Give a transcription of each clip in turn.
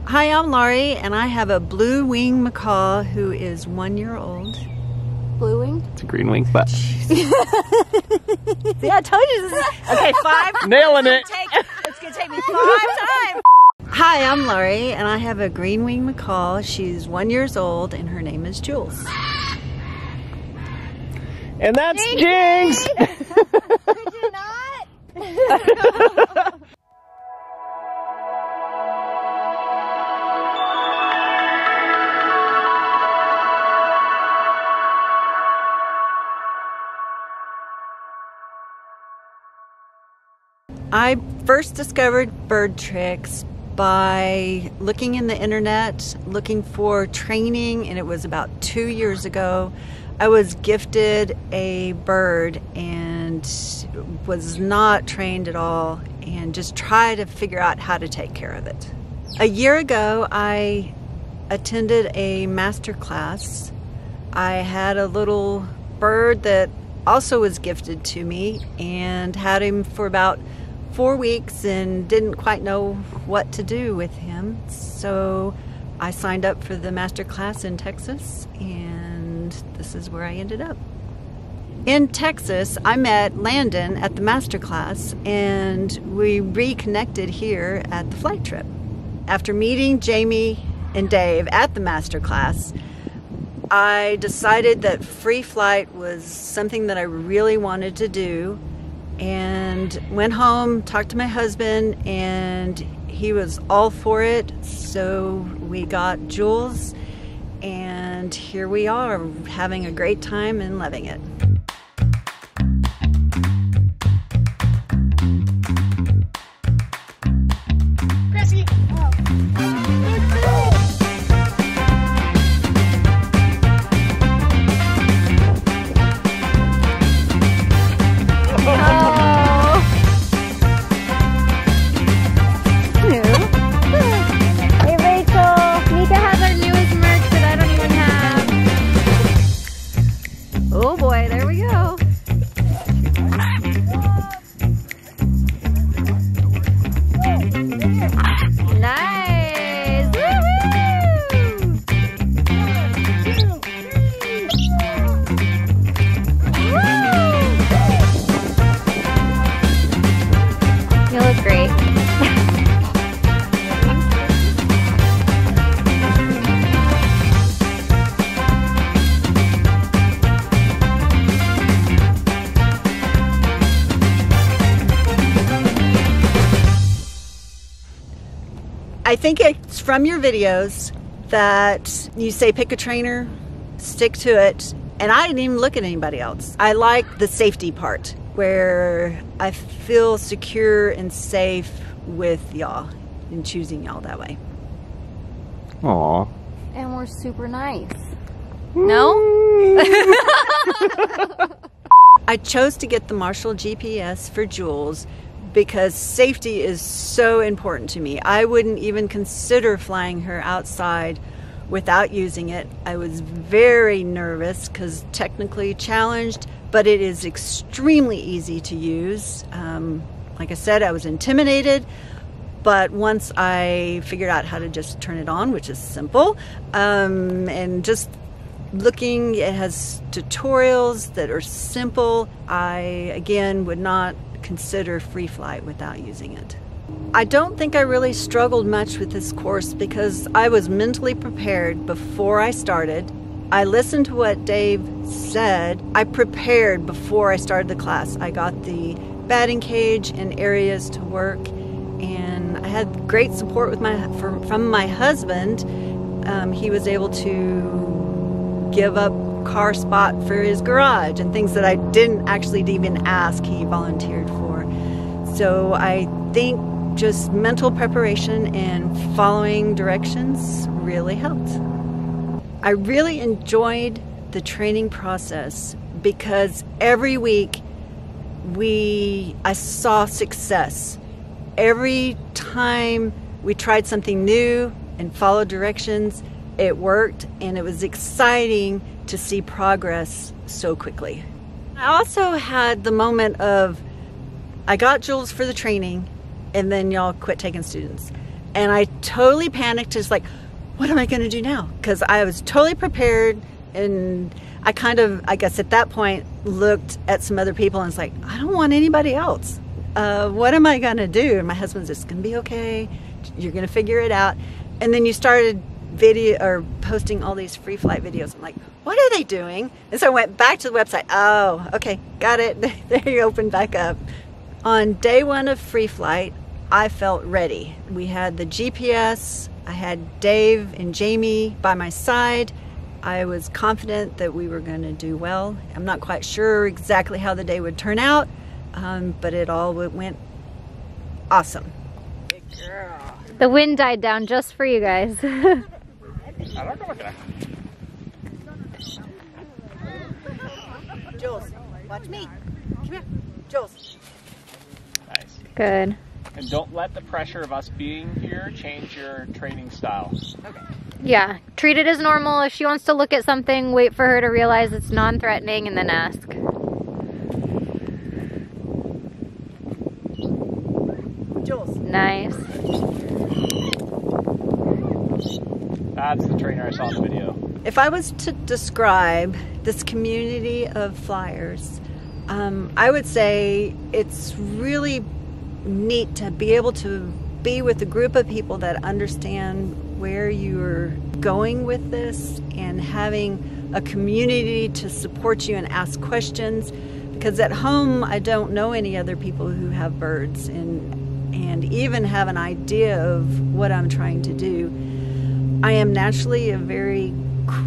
Hi, I'm Laurie, and I have a blue-winged macaw who is 1 year old. Blue wing? It's a green wing, but See, I told you this. Okay, 5. nailing it. It's gonna take me 5 times. Hi, I'm Laurie, and I have a green-winged macaw. She's 1 year old, and her name is Jules. And that's Jinx. Could you not? I first discovered BirdTricks by looking in the internet, looking for training, and it was about 2 years ago. I was gifted a bird and was not trained at all and just tried to figure out how to take care of it. A year ago, I attended a master class. I had a little bird that also was gifted to me and had him for about 4 weeks and didn't quite know what to do with him. So I signed up for the master class in Texas, and this is where I ended up. In Texas, I met Landon at the master class, and we reconnected here at the flight trip. After meeting Jamie and Dave at the master class, I decided that free flight was something that I really wanted to do, and went home, talked to my husband, and he was all for it. So we got Jules, and here we are having a great time and loving it. I think it's from your videos that you say pick a trainer, stick to it, and I didn't even look at anybody else. I like the safety part where I feel secure and safe with y'all and choosing y'all that way. Aw. And we're super nice. No? I chose to get the Marshall GPS for Jules because safety is so important to me. I wouldn't even consider flying her outside without using it. I was very nervous because technically challenged, but it is extremely easy to use. Like I said, I was intimidated, but once I figured out how to just turn it on, which is simple, and just looking, it has tutorials that are simple. I, again, would not consider free flight without using it. I don't think I really struggled much with this course because I was mentally prepared before I started. I listened to what Dave said. I prepared before I started the class. I got the batting cage and areas to work, and I had great support with from my husband. He was able to give up car spot for his garage and things that I didn't actually even ask, he volunteered for. So I think just mental preparation and following directions really helped. I really enjoyed the training process because every week I saw success. Every time we tried something new and followed directions, it worked, and it was exciting to see progress so quickly. I also had the moment of, I got Jules for the training, and then y'all quit taking students. And I totally panicked. It's like, what am I going to do now? Because I was totally prepared, and I kind of, I guess at that point, looked at some other people and was like, I don't want anybody else. What am I going to do? And my husband's, it's going to be okay. You're going to figure it out. And then you started posting all these free flight videos. I'm like, what are they doing? And so I went back to the website. Oh, okay, got it. They opened back up. On day one of free flight, I felt ready. We had the GPS. I had Dave and Jamie by my side. I was confident that we were going to do well. I'm not quite sure exactly how the day would turn out, but it all went awesome. Good girl. The wind died down just for you guys. Jules, watch me. Come here. Jules. Nice. Good. And don't let the pressure of us being here change your training style. Okay. Yeah, treat it as normal. If she wants to look at something, wait for her to realize it's non-threatening and then ask. Jules. Nice. That's the trainer I saw in the video. If I was to describe this community of flyers, I would say it's really neat to be able to be with a group of people that understand where you're going with this, and having a community to support you and ask questions, because at home I don't know any other people who have birds and even have an idea of what I'm trying to do. I am naturally a very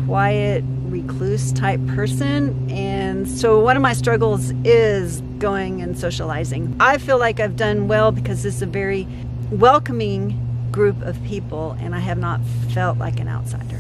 quiet, recluse type person, and so one of my struggles is going and socializing. I feel like I've done well because this is a very welcoming group of people, and I have not felt like an outsider.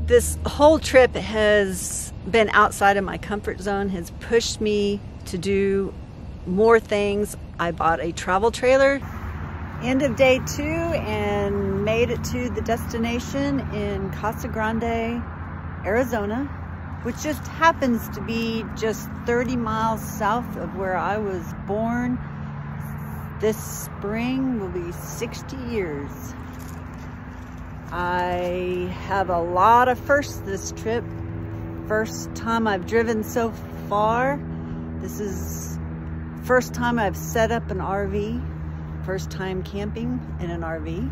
This whole trip has been outside of my comfort zone, has pushed me to do more things. I bought a travel trailer. End of day 2 and made it to the destination in Casa Grande, Arizona, which just happens to be just 30 miles south of where I was born. This spring will be 60 years. I have a lot of firsts this trip. First time I've driven so far. This is first time I've set up an RV. First time camping in an RV.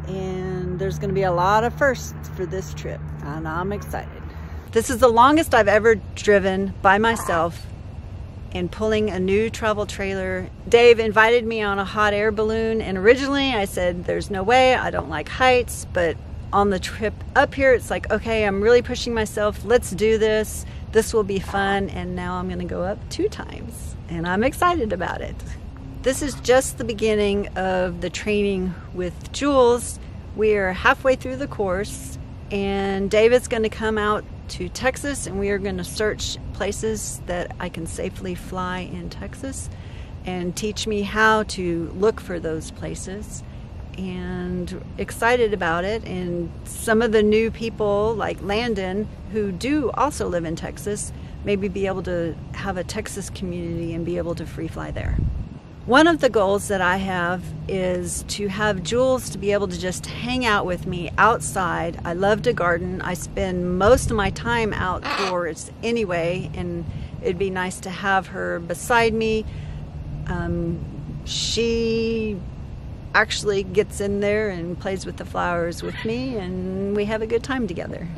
And there's gonna be a lot of firsts for this trip, and I'm excited. This is the longest I've ever driven by myself and pulling a new travel trailer. Dave invited me on a hot air balloon, and originally I said, there's no way, I don't like heights, but on the trip up here, it's like, okay, I'm really pushing myself, let's do this. This will be fun, and now I'm gonna go up 2 times, and I'm excited about it. This is just the beginning of the training with Jules. We're halfway through the course, and David's gonna come out to Texas, and we are going to search places that I can safely fly in Texas and teach me how to look for those places, and excited about it. And some of the new people like Landon, who do also live in Texas, maybe be able to have a Texas community and be able to free fly there. One of the goals that I have is to have Jules to be able to just hang out with me outside. I love to garden. I spend most of my time outdoors anyway, and it'd be nice to have her beside me. She actually gets in there and plays with the flowers with me, and we have a good time together.